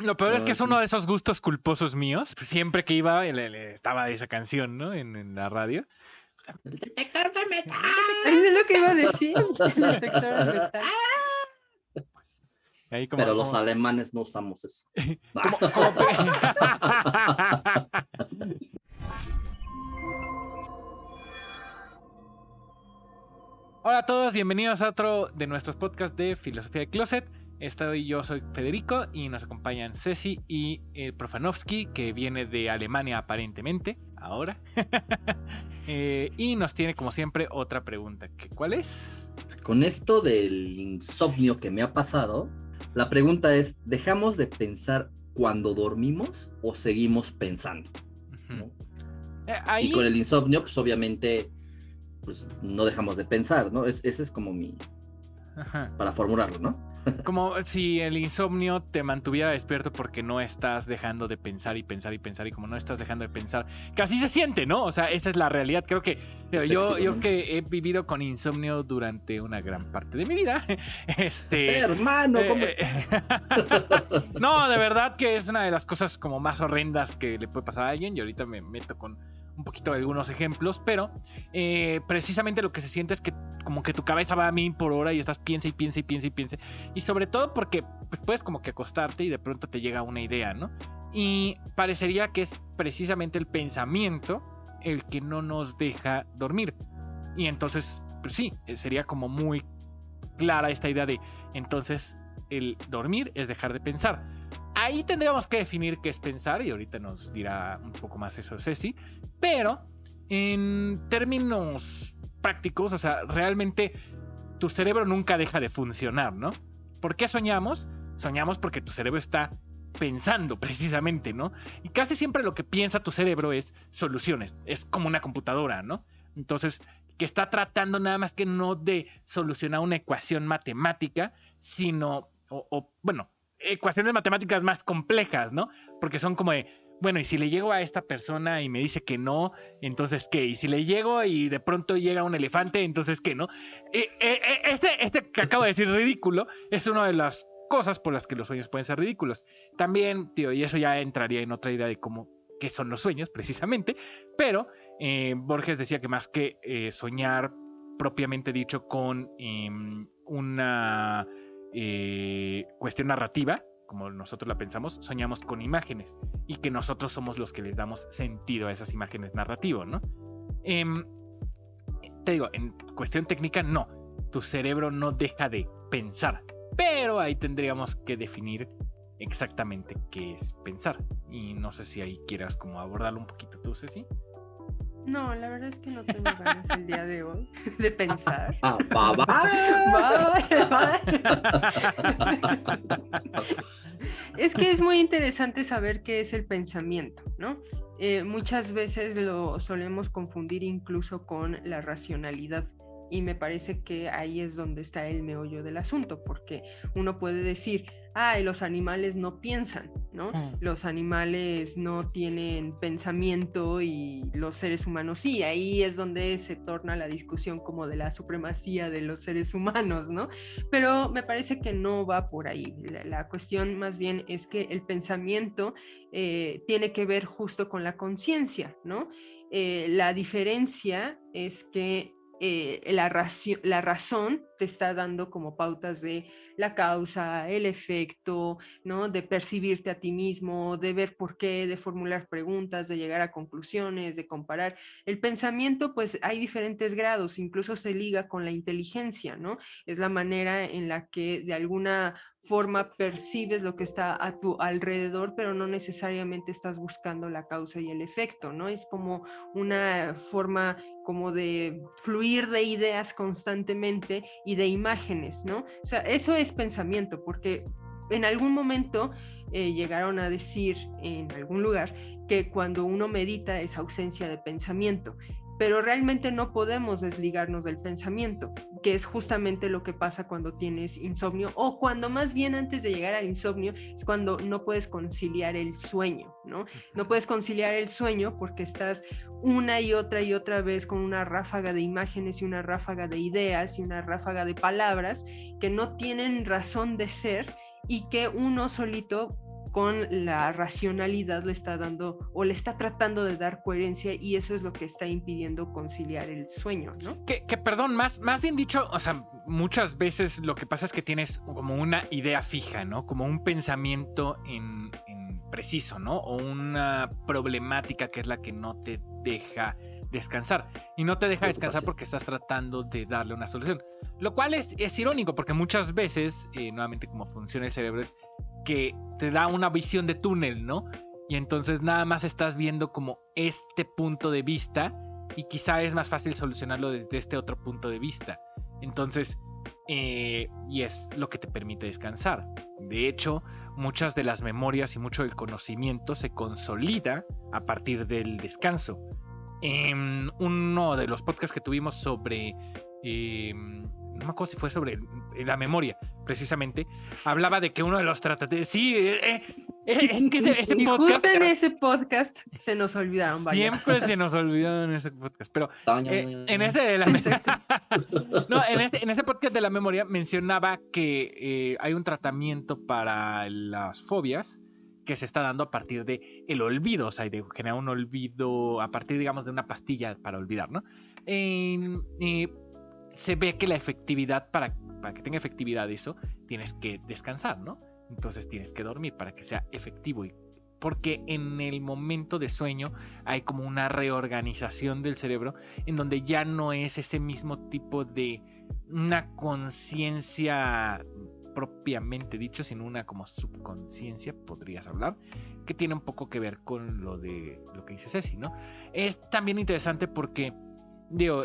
Lo peor es que Ah, es uno de esos gustos culposos míos. Siempre que iba, estaba esa canción, ¿no? En la radio. el detector de metal. Eso es lo que iba a decir. El detector de metal. Ahí Pero los alemanes no usamos eso. como Hola a todos, bienvenidos a otro de nuestros podcasts de Filosofía de Closet. Yo soy Federico y nos acompañan Ceci y Profanovsky, que viene de Alemania aparentemente, ahora. Y nos tiene como siempre otra pregunta, ¿cuál es? Con esto del insomnio que me ha pasado, la pregunta es, ¿dejamos de pensar cuando dormimos o seguimos pensando? ¿No? Ahí... Y con el insomnio, pues obviamente, pues no dejamos de pensar, ¿no? Ese es como para formularlo, ¿no? Como si el insomnio te mantuviera despierto porque no estás dejando de pensar y pensar y pensar, y como no estás dejando de pensar, que así se siente, ¿no? O sea, esa es la realidad. Creo que yo que he vivido con insomnio durante una gran parte de mi vida. Hermano, ¿cómo estás? No, de verdad que es una de las cosas como más horrendas que le puede pasar a alguien, y ahorita me meto con un poquito de algunos ejemplos, pero precisamente lo que se siente es que como que tu cabeza va a 1000 por hora y estás piensa y piensa y piensa y piensa, y sobre todo porque pues, puedes como que acostarte y de pronto te llega una idea, ¿no? Y parecería que es precisamente el pensamiento el que no nos deja dormir, y entonces pues sí, sería como muy clara esta idea de entonces el dormir es dejar de pensar. Ahí tendríamos que definir qué es pensar, y ahorita nos dirá un poco más eso Ceci, pero en términos prácticos, o sea, realmente tu cerebro nunca deja de funcionar, ¿no? ¿Por qué soñamos? Soñamos porque tu cerebro está pensando precisamente, ¿no? Y casi siempre lo que piensa tu cerebro es soluciones, es como una computadora, ¿no? Entonces, que está tratando nada más que no de solucionar una ecuación matemática, sino, bueno, ecuaciones matemáticas más complejas, ¿no? Porque son como de, bueno, y si le llego a esta persona y me dice que no, entonces ¿qué? Y si le llego y de pronto llega un elefante, entonces ¿qué? ¿No? Este que acabo de decir ridículo es una de las cosas por las que los sueños pueden ser ridículos. También, tío, y eso ya entraría en otra idea de cómo, qué son los sueños precisamente, pero Borges decía que más que soñar propiamente dicho con una cuestión narrativa, como nosotros la pensamos, soñamos con imágenes, y que nosotros somos los que les damos sentido a esas imágenes narrativas, ¿no? Te digo, en cuestión técnica, no. Tu cerebro no deja de pensar, pero ahí tendríamos que definir exactamente qué es pensar. Y no sé si ahí quieras como abordarlo un poquito tú, Ceci. No, la verdad es que no tengo ganas el día de hoy de pensar. Es que es muy interesante saber qué es el pensamiento, ¿no? Muchas veces lo solemos confundir incluso con la racionalidad, y me parece que ahí es donde está el meollo del asunto, porque uno puede decir, los animales no piensan, ¿no? Los animales no tienen pensamiento y los seres humanos sí. Ahí es donde se torna la discusión como de la supremacía de los seres humanos, ¿no? Pero me parece que no va por ahí. La cuestión más bien es que el pensamiento tiene que ver justo con la conciencia, ¿no? La diferencia es que la razón te está dando como pautas de la causa, el efecto, ¿no? De percibirte a ti mismo, de ver por qué, de formular preguntas, de llegar a conclusiones, de comparar. El pensamiento, pues hay diferentes grados, incluso se liga con la inteligencia, ¿no? Es la manera en la que de alguna forma percibes lo que está a tu alrededor, pero no necesariamente estás buscando la causa y el efecto, ¿no? Es como una forma como de fluir de ideas constantemente y de imágenes, ¿no? O sea, eso es pensamiento, porque en algún momento llegaron a decir en algún lugar que cuando uno medita es ausencia de pensamiento, pero realmente no podemos desligarnos del pensamiento, que es justamente lo que pasa cuando tienes insomnio, o cuando más bien antes de llegar al insomnio es cuando no puedes conciliar el sueño, ¿no? No puedes conciliar el sueño porque estás una y otra vez con una ráfaga de imágenes y una ráfaga de ideas y una ráfaga de palabras que no tienen razón de ser y que uno solito con la racionalidad le está dando o le está tratando de dar coherencia, y eso es lo que está impidiendo conciliar el sueño, ¿no? Perdón, más bien dicho, o sea, muchas veces lo que pasa es que tienes como una idea fija, ¿no? Como un pensamiento en preciso, ¿no? O una problemática que es la que no te deja descansar. Y no te deja descansar porque estás tratando de darle una solución. Lo cual es irónico, porque muchas veces, nuevamente, como funciona el cerebro, es que te da una visión de túnel, ¿no? Y entonces nada más estás viendo como este punto de vista, y quizá es más fácil solucionarlo desde este otro punto de vista. Entonces, y es lo que te permite descansar. De hecho, muchas de las memorias y mucho del conocimiento se consolida a partir del descanso. En uno de los podcasts que tuvimos sobre... no me acuerdo si fue sobre la memoria, precisamente, hablaba de que uno de los tratados... Sí, es que ese y podcast... justo en ese podcast se nos olvidaron varias Siempre cosas. se nos olvidaron en ese podcast, pero en ese de la no, en ese podcast de la memoria mencionaba que hay un tratamiento para las fobias que se está dando a partir de el olvido, o sea, de generar un olvido a partir, digamos, de una pastilla para olvidar, ¿no? Se ve que la efectividad, para que tenga efectividad eso, tienes que descansar, ¿no? Entonces tienes que dormir para que sea efectivo, porque en el momento de sueño hay como una reorganización del cerebro en donde ya no es ese mismo tipo de una conciencia propiamente dicho, sino una como subconsciencia, podrías hablar, que tiene un poco que ver con lo que dice Ceci, ¿no? Es también interesante porque digo,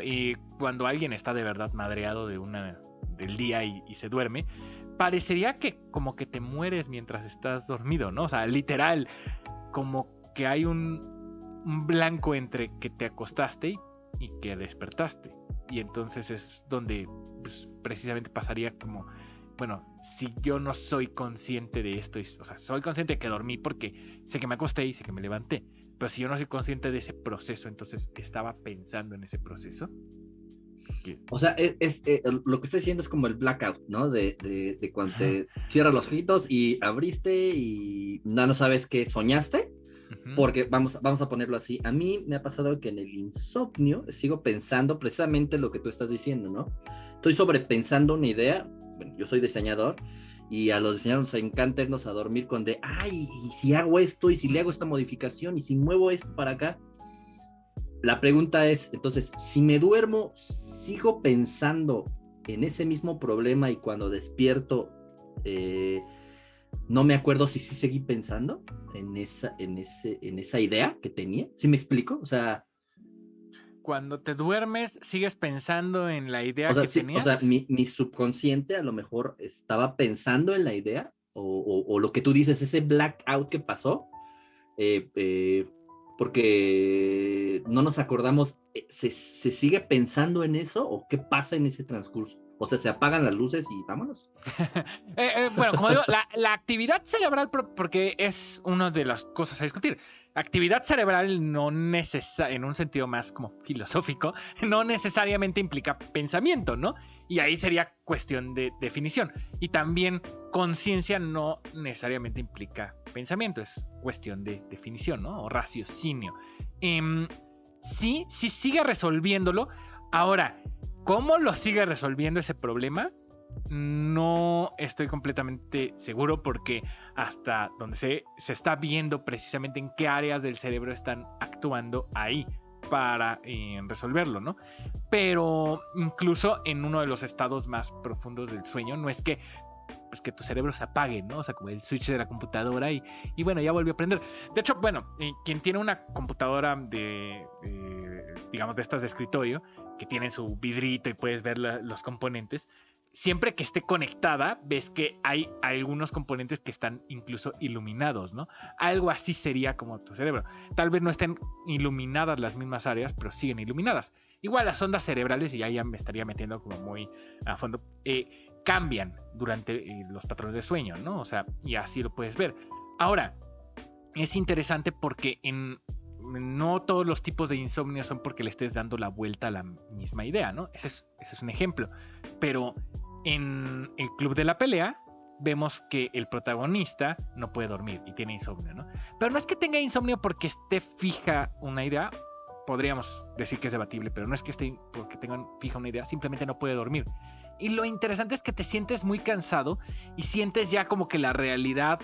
cuando alguien está de verdad madreado del día y se duerme, parecería que como que te mueres mientras estás dormido, ¿no? O sea, literal, como que hay un blanco entre que te acostaste y que despertaste. Y entonces es donde pues, precisamente pasaría como, bueno, si yo no soy consciente de esto, o sea, soy consciente de que dormí porque sé que me acosté y sé que me levanté. Pero si yo no soy consciente de ese proceso, entonces estaba pensando en ese proceso. O sea, lo que estoy diciendo es como el blackout, ¿no? De cuando te cierras los ojitos y abriste y no sabes qué soñaste. Porque vamos a ponerlo así. A mí me ha pasado que en el insomnio sigo pensando precisamente lo que tú estás diciendo, ¿no? Estoy sobrepensando una idea. Bueno, yo soy diseñador. Y a los diseñadores nos encanta irnos a dormir con ay, y si hago esto, y si le hago esta modificación, y si muevo esto para acá. La pregunta es, entonces, si me duermo, ¿sigo pensando en ese mismo problema y cuando despierto, no me acuerdo si sí seguí pensando en esa idea que tenía? ¿Sí me explico? O sea... Cuando te duermes, ¿sigues pensando en la idea que tenías? O sea, mi subconsciente a lo mejor estaba pensando en la idea, o lo que tú dices, ese blackout que pasó, porque no nos acordamos, ¿se sigue pensando en eso o qué pasa en ese transcurso? O sea, se apagan las luces y vámonos. Bueno, como digo, la actividad cerebral, porque es una de las cosas a discutir. Actividad cerebral no en un sentido más como filosófico, no necesariamente implica pensamiento, ¿no? Y ahí sería cuestión de definición. Y también conciencia no necesariamente implica pensamiento, es cuestión de definición, ¿no? O raciocinio. Sí sigue resolviéndolo. Ahora, ¿cómo lo sigue resolviendo ese problema? No estoy completamente seguro, porque hasta donde se está viendo precisamente en qué áreas del cerebro están actuando ahí para resolverlo, ¿no? Pero incluso en uno de los estados más profundos del sueño, no es que tu cerebro se apague, ¿no? O sea, como el switch de la computadora y bueno, ya volvió a prender. De hecho, bueno, quien tiene una computadora digamos, de estas de escritorio, que tiene su vidrito y puedes ver los componentes, siempre que esté conectada, ves que hay algunos componentes que están incluso iluminados, ¿no? Algo así sería como tu cerebro. Tal vez no estén iluminadas las mismas áreas, pero siguen iluminadas. Igual las ondas cerebrales, y ya me estaría metiendo como muy a fondo, cambian durante los patrones de sueño, ¿no? O sea, y así lo puedes ver. Ahora, es interesante porque no todos los tipos de insomnio son porque le estés dando la vuelta a la misma idea, ¿no? Ese es un ejemplo. Pero en el Club de la Pelea vemos que el protagonista no puede dormir y tiene insomnio, ¿no? Pero no es que tenga insomnio porque esté fija una idea, podríamos decir que es debatible, pero no es que esté porque tenga fija una idea, simplemente no puede dormir. Y lo interesante es que te sientes muy cansado y sientes ya como que la realidad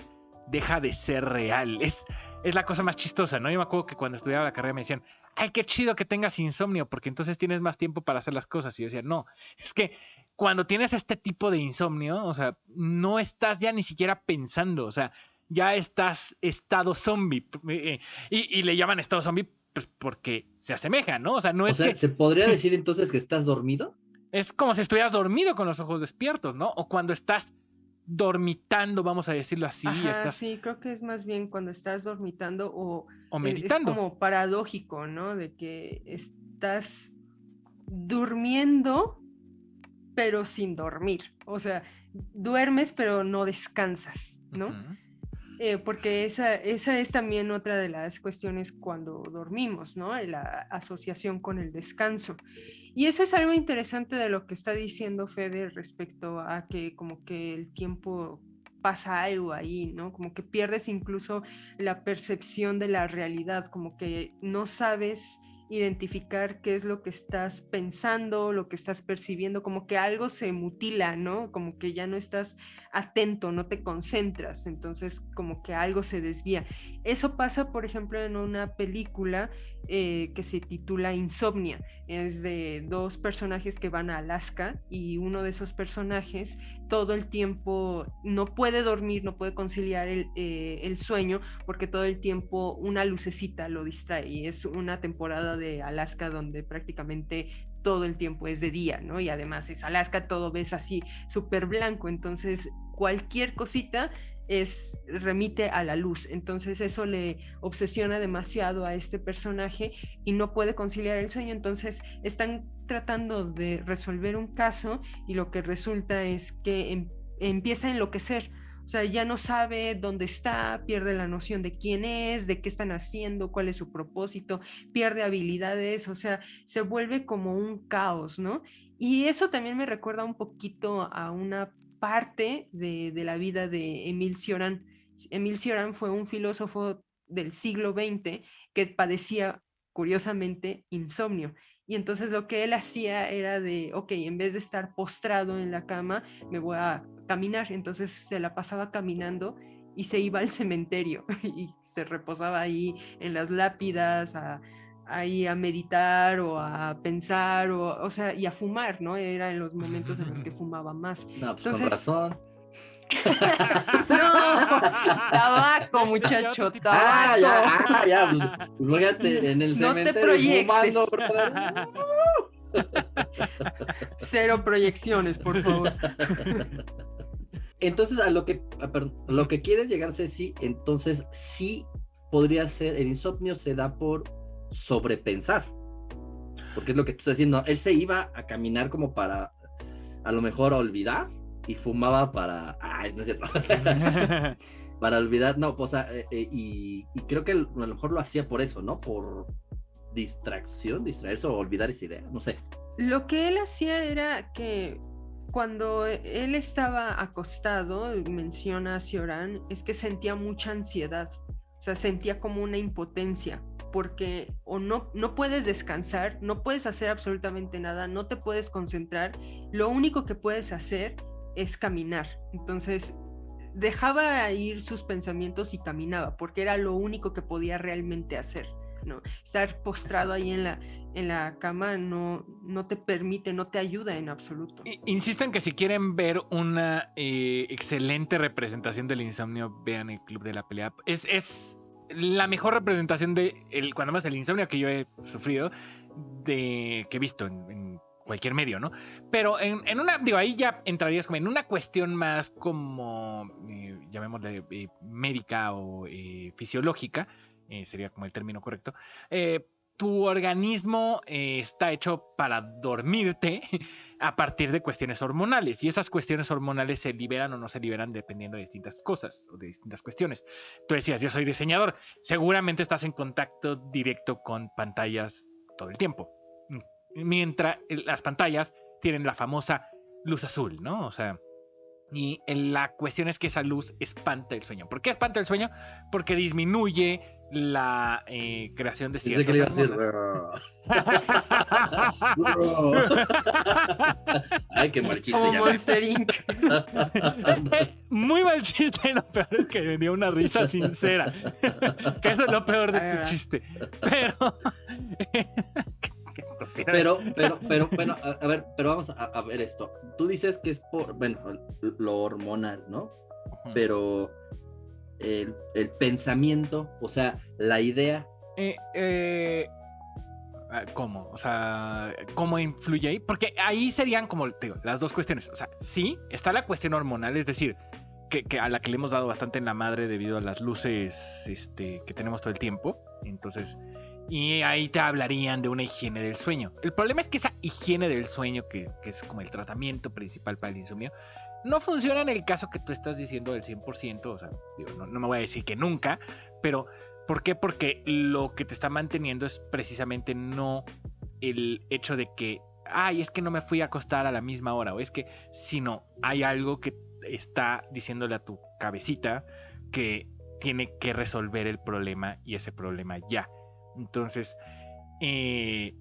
deja de ser real. Es la cosa más chistosa, ¿no? Yo me acuerdo que cuando estudiaba la carrera me decían, ay, qué chido que tengas insomnio, porque entonces tienes más tiempo para hacer las cosas. Y yo decía, no, es que cuando tienes este tipo de insomnio, o sea, no estás ya ni siquiera pensando, o sea, ya estás estado zombie. Y le llaman estado zombie pues porque se asemeja, ¿no? O sea, no es que... ¿se podría decir entonces que estás dormido? Es como si estuvieras dormido con los ojos despiertos, ¿no? O cuando estás dormitando, vamos a decirlo así. Ajá, sí, creo que es más bien cuando estás dormitando o meditando. Es como paradójico, ¿no? De que estás durmiendo, pero sin dormir. O sea, duermes, pero no descansas, ¿no? Uh-huh. Porque esa es también otra de las cuestiones cuando dormimos, ¿no? La asociación con el descanso. Y eso es algo interesante de lo que está diciendo Fede respecto a que como que el tiempo pasa algo ahí, ¿no? Como que pierdes incluso la percepción de la realidad, como que no sabes identificar qué es lo que estás pensando, lo que estás percibiendo, como que algo se mutila, ¿no? Como que ya no estás atento, no te concentras, entonces como que algo se desvía. Eso pasa, por ejemplo, en una película que se titula Insomnia. Es de dos personajes que van a Alaska y uno de esos personajes todo el tiempo no puede dormir, no puede conciliar el sueño porque todo el tiempo una lucecita lo distrae y es una temporada de Alaska donde prácticamente todo el tiempo es de día, ¿no? Y además es Alaska, todo ves así súper blanco, entonces cualquier cosita remite a la luz, entonces eso le obsesiona demasiado a este personaje y no puede conciliar el sueño, entonces están tratando de resolver un caso y lo que resulta es que empieza a enloquecer, o sea, ya no sabe dónde está, pierde la noción de quién es, de qué están haciendo, cuál es su propósito, pierde habilidades, o sea, se vuelve como un caos, ¿no? Y eso también me recuerda un poquito a una parte de la vida de Émile Cioran. Émile Cioran fue un filósofo del siglo XX que padecía, curiosamente, insomnio. Y entonces lo que él hacía era de, ok, en vez de estar postrado en la cama, me voy a caminar. Entonces se la pasaba caminando y se iba al cementerio y se reposaba ahí en las lápidas ahí a meditar o a pensar o sea, y a fumar, ¿no? Era en los momentos en los que fumaba más. No, pues entonces... con razón. No, tabaco, muchacho, tabaco. Ya, pues fíjate en el cementerio. No te proyectes. Fumando, brother. Cero proyecciones, por favor. Entonces, a lo que quieres llegar, Ceci, entonces sí podría ser, el insomnio se da por sobrepensar, porque es lo que tú estás diciendo, él se iba a caminar como para, a lo mejor, olvidar, y fumaba para, no es cierto, para olvidar, no, pues, y creo que a lo mejor lo hacía por eso, ¿no? Por distraerse o olvidar esa idea, no sé. Lo que él hacía era que cuando él estaba acostado, menciona Cioran, es que sentía mucha ansiedad, o sea, sentía como una impotencia, porque o no puedes descansar, no puedes hacer absolutamente nada, no te puedes concentrar, lo único que puedes hacer es caminar. Entonces dejaba ir sus pensamientos y caminaba, porque era lo único que podía realmente hacer, ¿no? Estar postrado ahí en la cama no te permite, no te ayuda en absoluto. Insisto en que si quieren ver una excelente representación del insomnio, vean el Club de la Pelea. Es la mejor representación de cuando más el insomnio que yo he sufrido, que he visto en cualquier medio, ¿no? Pero en una, digo, ahí ya entrarías como en una cuestión más como, llamémosle, médica o fisiológica, sería como el término correcto. Tu organismo está hecho para dormirte a partir de cuestiones hormonales, y esas cuestiones hormonales se liberan o no se liberan dependiendo de distintas cosas o de distintas cuestiones. Tú decías, yo soy diseñador, seguramente estás en contacto directo con pantallas todo el tiempo, mientras las pantallas tienen la famosa luz azul, ¿no? O sea, Y la cuestión es que esa luz espanta el sueño. ¿Por qué espanta el sueño? Porque disminuye la creación de ciertas Pensé que le iba a decir. Ay, qué mal chiste. Como Ya Monster Inc. Muy mal chiste, y lo peor es que me dio una risa sincera. Que eso es lo peor de tu chiste. Pero. Qué estúpido. Pero, bueno, a ver, pero vamos a ver esto. Tú dices que es por, bueno, lo hormonal, ¿no? Pero el pensamiento, o sea, la idea. ¿Cómo? O sea, ¿cómo influye ahí? Porque ahí serían como, te digo, las dos cuestiones. O sea, sí, está la cuestión hormonal, es decir, que a la que le hemos dado bastante en la madre debido a las luces que tenemos todo el tiempo. Entonces, y ahí te hablarían de una higiene del sueño. El problema es que esa higiene del sueño, que es como el tratamiento principal para el insomnio, no funciona en el caso que tú estás diciendo del 100%. O sea, digo, no me voy a decir que nunca, pero ¿por qué? Porque lo que te está manteniendo es precisamente no el hecho de que, ay, es que no me fui a acostar a la misma hora, o es que, sino hay algo que está diciéndole a tu cabecita que tiene que resolver el problema, y ese problema ya. Entonces, el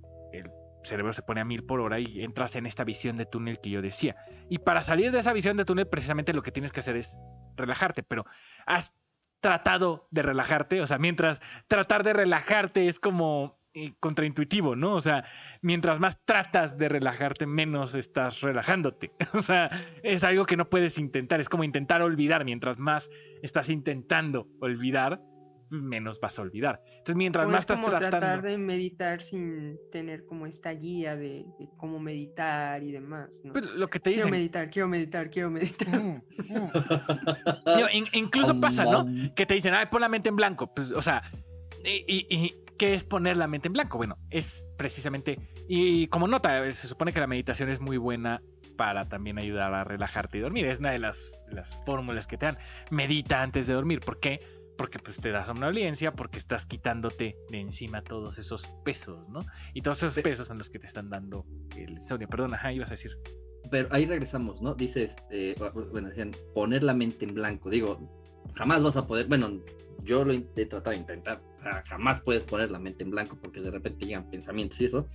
cerebro se pone a 1000 por hora y entras en esta visión de túnel que yo decía. Y para salir de esa visión de túnel, precisamente lo que tienes que hacer es relajarte, pero has tratado de relajarte, o sea, mientras tratar de relajarte es como contraintuitivo, ¿no? O sea, mientras más tratas de relajarte, menos estás relajándote. O sea, es algo que no puedes intentar, es como intentar olvidar. Mientras más estás intentando olvidar, menos vas a olvidar. Entonces, mientras más estás tratando... tratar de meditar sin tener como esta guía de cómo meditar y demás, ¿no? Pues lo que te dicen... Quiero meditar. Incluso pasa, ¿no? Que te dicen, ay, pon la mente en blanco. Pues, o sea, y ¿qué es poner la mente en blanco? Bueno, es precisamente... Y como nota, se supone que la meditación es muy buena para también ayudar a relajarte y dormir. Es una de las fórmulas que te dan. Medita antes de dormir. ¿Por qué? Porque pues te da somnolencia, porque estás quitándote de encima todos esos pesos, ¿no? Y todos esos pesos son los que te están dando el insomnio. Perdón, ibas a decir. Pero ahí regresamos, ¿no? Dices, bueno, decían, poner la mente en blanco. Digo, jamás vas a poder, bueno, yo lo he tratado de intentar, o sea, jamás puedes poner la mente en blanco porque de repente llegan pensamientos y eso.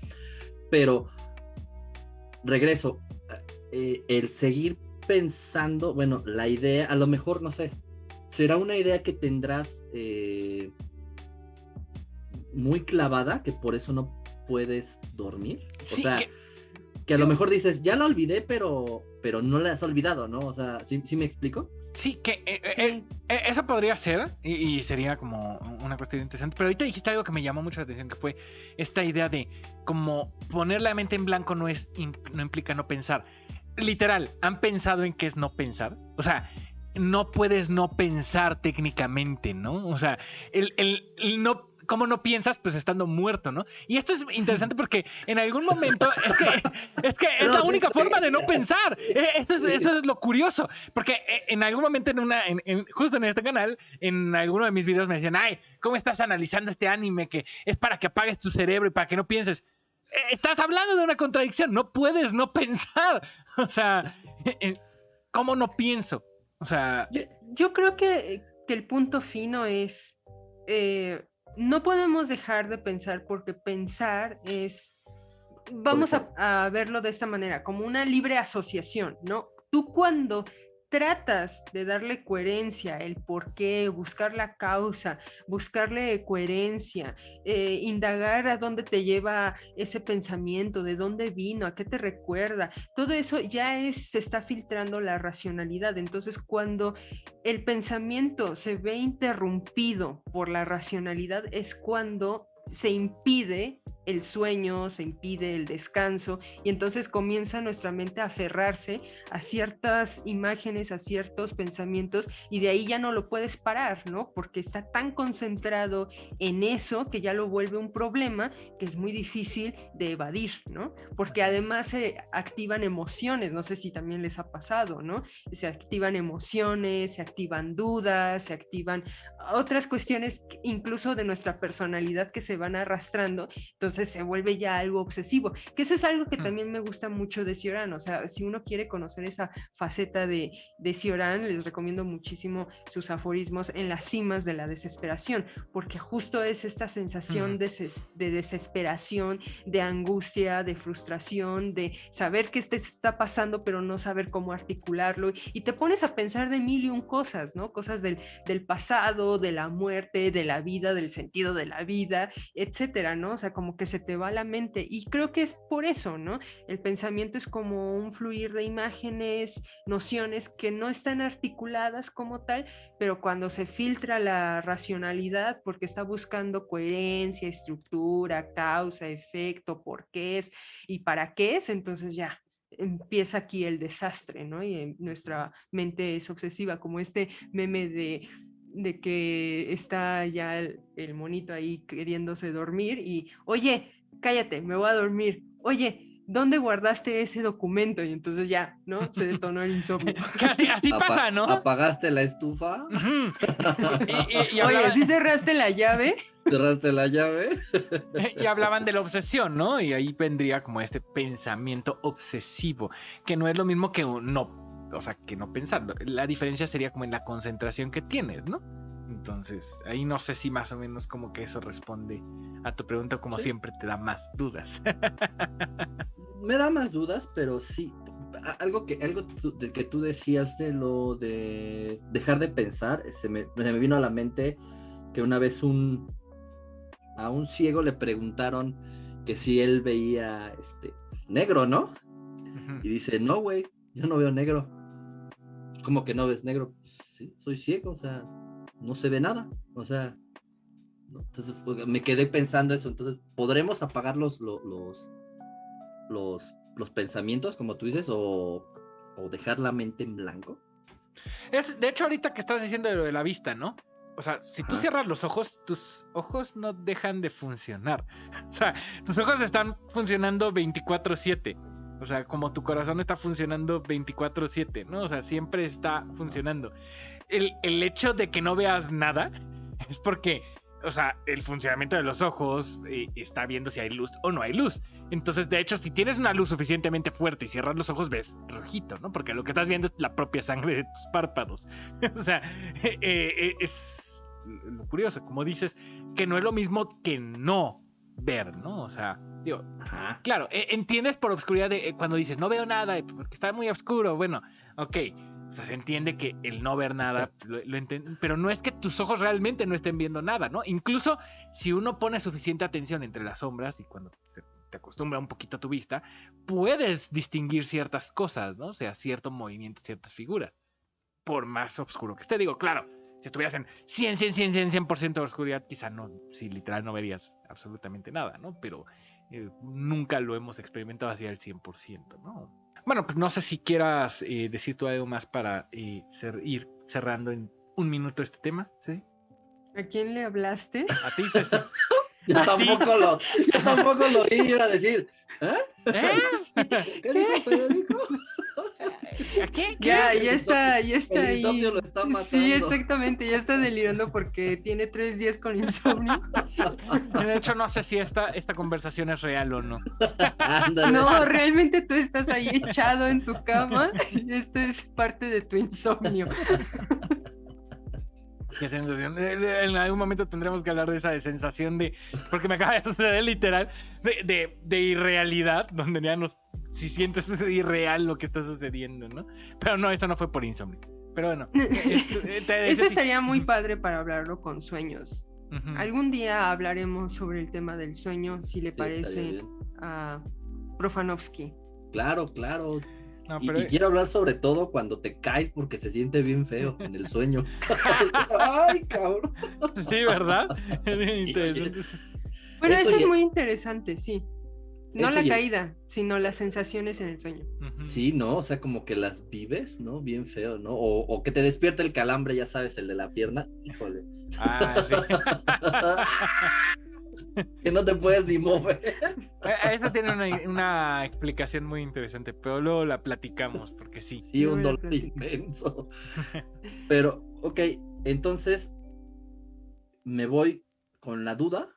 Pero, regreso, el seguir pensando, bueno, la idea, a lo mejor, no sé, será una idea que tendrás muy clavada, que por eso no puedes dormir. O sea, que a lo mejor dices, ya la olvidé, pero no la has olvidado, ¿no? O sea, ¿sí me explico? Sí, eso podría ser, y sería como una cuestión interesante. Pero ahorita dijiste algo que me llamó mucho la atención, que fue esta idea de como poner la mente en blanco no implica no pensar. Literal, ¿han pensado en qué es no pensar? O sea, no puedes no pensar técnicamente, ¿no? O sea, el no, ¿cómo no piensas? Pues estando muerto, ¿no? Y esto es interesante porque en algún momento es que es la única forma de no pensar. Eso es lo curioso, porque en algún momento justo en este canal, en alguno de mis videos me decían, ay, ¿cómo estás analizando este anime que es para que apagues tu cerebro y para que no pienses? Estás hablando de una contradicción, no puedes no pensar. O sea, ¿cómo no pienso? O sea... Yo creo que el punto fino es, no podemos dejar de pensar, porque pensar es, vamos a verlo de esta manera, como una libre asociación, ¿no? Tú cuando tratas de darle coherencia, el por qué, buscar la causa, buscarle coherencia, indagar a dónde te lleva ese pensamiento, de dónde vino, a qué te recuerda, todo eso ya se está filtrando la racionalidad. Entonces, cuando el pensamiento se ve interrumpido por la racionalidad, es cuando se impide el sueño, se impide el descanso, y entonces comienza nuestra mente a aferrarse a ciertas imágenes, a ciertos pensamientos, y de ahí ya no lo puedes parar, ¿no? Porque está tan concentrado en eso que ya lo vuelve un problema que es muy difícil de evadir, ¿no? Porque además se activan emociones, no sé si también les ha pasado, ¿no? Se activan emociones, se activan dudas, se activan otras cuestiones incluso de nuestra personalidad que se van arrastrando. Entonces entonces se vuelve ya algo obsesivo, que eso es algo que también me gusta mucho de Cioran. O sea, si uno quiere conocer esa faceta de Cioran, les recomiendo muchísimo sus aforismos en las cimas de la desesperación, porque justo es esta sensación de desesperación, de angustia, de frustración, de saber qué te está pasando pero no saber cómo articularlo, y te pones a pensar de mil y un cosas, ¿no? Cosas del pasado, de la muerte, de la vida, del sentido de la vida, etcétera, ¿no? O sea, como que se te va la mente, y creo que es por eso, ¿no? El pensamiento es como un fluir de imágenes, nociones que no están articuladas como tal, pero cuando se filtra la racionalidad, porque está buscando coherencia, estructura, causa, efecto, por qué es y para qué es, entonces ya empieza aquí el desastre, ¿no? Y nuestra mente es obsesiva, como este meme de que está ya el monito ahí queriéndose dormir y, oye, cállate, me voy a dormir, oye, ¿dónde guardaste ese documento? Y entonces ya, ¿no? Se detonó el insomnio. Casi así pasa, ¿no? ¿Apagaste la estufa? Oye, ¿sí cerraste la llave? ¿Cerraste la llave? Y hablaban de la obsesión, ¿no? Y ahí vendría como este pensamiento obsesivo, que no es lo mismo que no, o sea, que no pensarlo. La diferencia sería como en la concentración que tienes, ¿no? Entonces, ahí no sé si más o menos como que eso responde a tu pregunta, como siempre te da más dudas. Me da más dudas, pero sí. Algo que tú decías de lo de dejar de pensar, se me vino a la mente que una vez a un ciego le preguntaron que si él veía negro, ¿no? Y dice, no, güey, yo no veo negro. ¿Cómo que no ves negro? Pues, sí, soy ciego, o sea, no se ve nada, o sea, ¿no? Entonces me quedé pensando eso. Entonces, ¿podremos apagar los pensamientos, como tú dices, o dejar la mente en blanco? De hecho, ahorita que estás diciendo de lo de la vista, ¿no? O sea, si tú cierras los ojos, tus ojos no dejan de funcionar. O sea, tus ojos están funcionando 24/7. O sea, como tu corazón está funcionando 24/7, ¿no? O sea, siempre está funcionando. El hecho de que no veas nada es porque, o sea, el funcionamiento de los ojos está viendo si hay luz o no hay luz. Entonces, de hecho, si tienes una luz suficientemente fuerte y cierras los ojos, ves rojito, ¿no? Porque lo que estás viendo es la propia sangre de tus párpados. O sea, es lo curioso, como dices, que no es lo mismo que no ver, ¿no? O sea, digo, claro, entiendes por obscuridad de cuando dices no veo nada porque está muy oscuro. Bueno, ok, o sea, se entiende que el no ver nada, pero no es que tus ojos realmente no estén viendo nada, ¿no? Incluso si uno pone suficiente atención entre las sombras y cuando te acostumbra un poquito a tu vista, puedes distinguir ciertas cosas, ¿no? O sea, cierto movimiento, ciertas figuras, por más oscuro que esté. Digo, claro, si estuvieras en 100% de oscuridad, quizá no, si literal no verías absolutamente nada, ¿no? Pero nunca lo hemos experimentado así al 100%, ¿no? Bueno, pues no sé si quieras decir tú algo más para ir cerrando en un minuto este tema, ¿sí? ¿A quién le hablaste? A ti, César. Yo tampoco lo iba a decir. ¿Qué dijo Federico? ¿Qué? Ya está ahí. El insomnio lo está matando. Sí, exactamente, ya está delirando porque tiene 3 días con insomnio. De hecho, no sé si esta conversación es real o no. No, realmente tú estás ahí echado en tu cama y esto es parte de tu insomnio. Qué sensación. En algún momento tendremos que hablar de esa sensación de, porque me acaba de suceder literal, de irrealidad, donde ya si sientes irreal lo que está sucediendo, ¿no? Pero no, eso no fue por insomnio. Pero bueno. Eso estaría muy padre para hablarlo con sueños. Algún día hablaremos sobre el tema del sueño, si le parece a Profanovsky. Claro. No, y quiero hablar sobre todo cuando te caes porque se siente bien feo en el sueño. Ay, cabrón. Sí, ¿verdad? Bueno, eso es muy interesante, sí. No la caída, sino las sensaciones en el sueño. Sí, ¿no? O sea, como que las vives, ¿no? Bien feo, ¿no? O que te despierta el calambre, ya sabes, el de la pierna. Híjole. Sí. Que no te puedes ni mover. Eso tiene una explicación muy interesante, pero luego la platicamos, porque sí. Sí, un dolor inmenso. Pero, ok, entonces me voy con la duda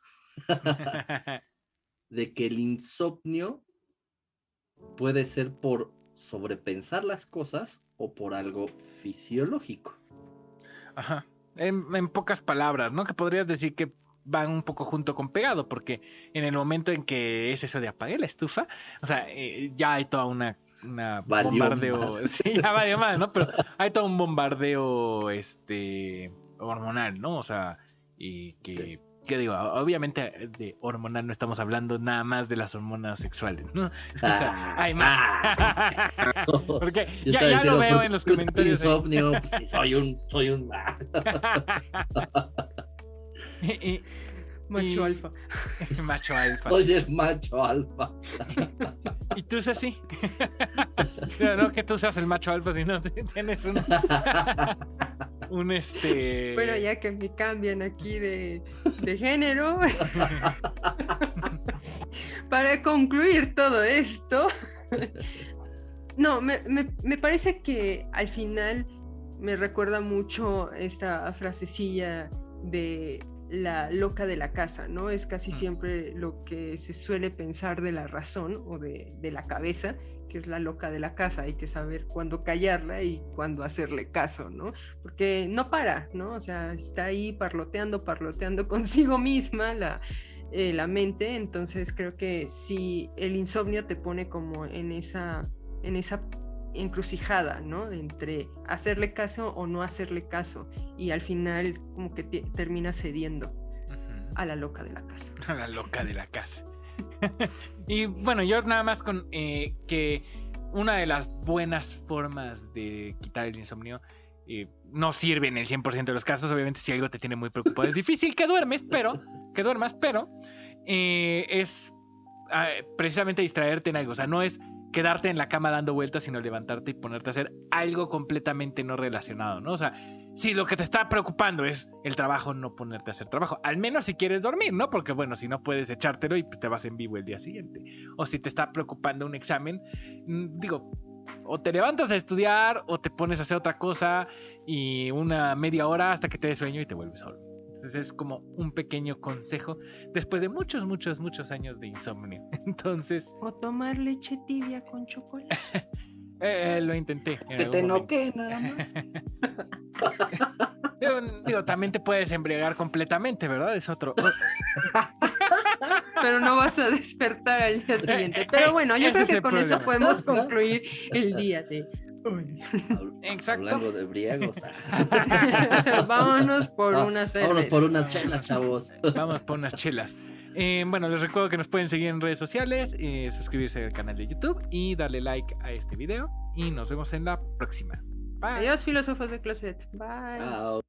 de que el insomnio puede ser por sobrepensar las cosas o por algo fisiológico. Ajá. En pocas palabras, ¿no? Que podrías decir que van un poco junto con pegado, porque en el momento en que es eso de apague la estufa, o sea, ya hay toda una bombardeo, Más. sí, ya valió más, ¿no? Pero hay todo un bombardeo hormonal, ¿no? O sea, y que digo, obviamente de hormonal no estamos hablando nada más de las hormonas sexuales, ¿no? O sea, hay más. Porque ya lo veo en los comentarios. Insomnio, pues sí, soy un macho alfa. Macho alfa. Soy el macho alfa. ¿Y tú, Ceci? No que tú seas el macho alfa, sino tienes un Bueno, ya que me cambian aquí de género. Para concluir todo esto. No, me parece que al final me recuerda mucho esta frasecilla de la loca de la casa, ¿no? Es casi siempre lo que se suele pensar de la razón o de la cabeza, que es la loca de la casa. Hay que saber cuándo callarla y cuándo hacerle caso, ¿no? Porque no para, ¿no? O sea, está ahí parloteando consigo misma la mente. Entonces creo que si el insomnio te pone como en esa encrucijada, ¿no? Entre hacerle caso o no hacerle caso, y al final como que termina cediendo a la loca de la casa. A la loca de la casa. Y bueno, yo nada más con que una de las buenas formas de quitar el insomnio no sirve en el 100% de los casos. Obviamente si algo te tiene muy preocupado es difícil que duermas, pero es precisamente distraerte en algo. O sea, no es quedarte en la cama dando vueltas, sino levantarte y ponerte a hacer algo completamente no relacionado, ¿no? O sea, si lo que te está preocupando es el trabajo, no ponerte a hacer trabajo, al menos si quieres dormir, ¿no? Porque bueno, si no puedes echártelo y te vas en vivo el día siguiente. O si te está preocupando un examen, digo, o te levantas a estudiar o te pones a hacer otra cosa y una media hora hasta que te dé sueño y te vuelves a dormir. Entonces es como un pequeño consejo después de muchos años de insomnio. Entonces... O tomar leche tibia con chocolate. Lo intenté. Que te noqué nada más. Digo, también te puedes embriagar completamente, ¿verdad? Es otro... Pero no vas a despertar al día siguiente. Pero bueno, yo creo que con eso podemos concluir el día de hoy. Exacto. Hablando de briagos. Vámonos por unas cervezas. Vámonos por unas chelas, chavos. Vamos por unas chelas. Bueno, les recuerdo que nos pueden seguir en redes sociales, suscribirse al canal de YouTube y darle like a este video. Y nos vemos en la próxima. Bye. Adiós, filósofos de closet. Bye. Chao.